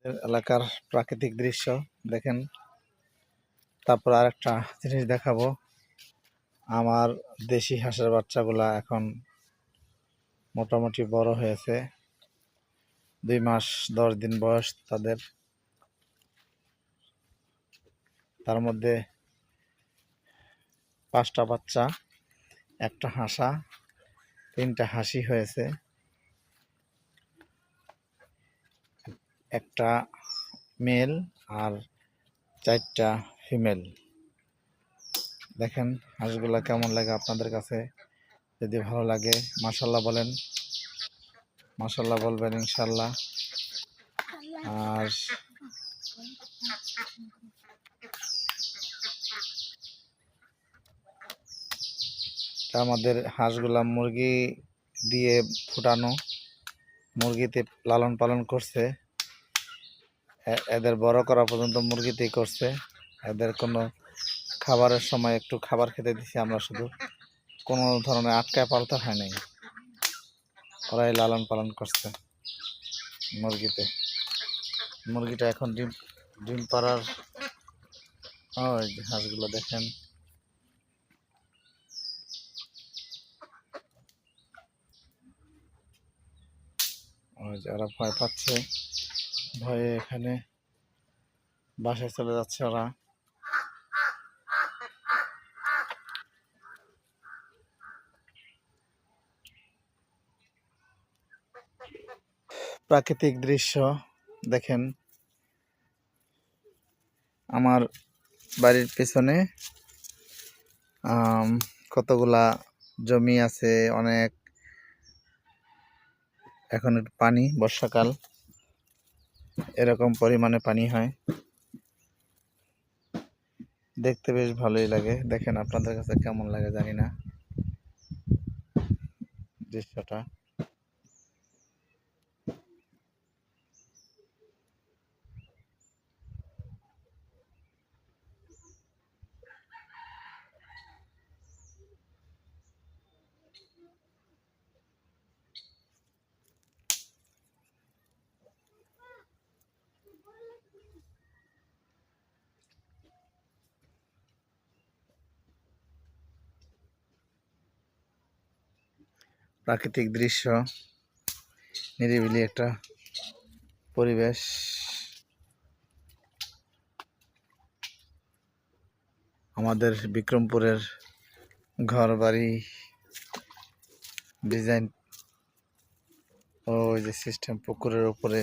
এলাকার প্রাকৃতিক দৃশ্য দেখেন। তারপর আরেকটা জিনিস দেখাবো, আমার দেশি হাঁসের বাচ্চাগুলা এখন মোটামুটি বড় হয়েছে, 2 মাস 10 দিন বয়স তাদের। তার মধ্যে 5টা বাচ্চা, একটা হাঁসা, 3টা হাসি হয়েছে, একটা মেল আর 4টা ফিমেল। দেখেন হাঁসগুলা কেমন লাগে আপনাদের কাছে। যদি ভালো লাগে মাশাআল্লাহ বলেন, মাশাআল্লাহ বলবেন ইনশাআল্লাহ। আর আমাদের হাঁসগুলা মুরগি দিয়ে ফুটানো, মুরগিতে লালন পালন করছে, এদের বড় করা পর্যন্ত মুরগিতেই করছে। এদের কোনো খাবারের সময় একটু খাবার খেতে দিছি আমরা, শুধু কোনো ধরনের আটকায় পালতে হয় নাই, ওরাই লালন পালন করছে মুরগিতে। মুরগিটা এখন ডিম পাড়ার। ওই যে হাঁসগুলো দেখেন, ওই যে ওরা ভয় পাচ্ছে, ভয়ে এখানে বাসায় চলে যাচ্ছে ওরা। প্রাকৃতিক দৃশ্য দেখেন, আমার বাড়ির পেছনে কতগুলা জমি আছে অনেক। এখন একটু পানি, বর্ষাকাল, এরকম পরিমাণে পানি হয়, দেখতে বেশ ভালোই লাগে। দেখেন আপনাদের কাছে কেমন লাগে জানি না দৃশ্যটা। প্রাকৃতিক দৃশ্য, নিরিবিলি একটা পরিবেশ। আমাদের বিক্রমপুরের ঘর বাড়ি ডিজাইন, ওই যে সিস্টেম পুকুরের উপরে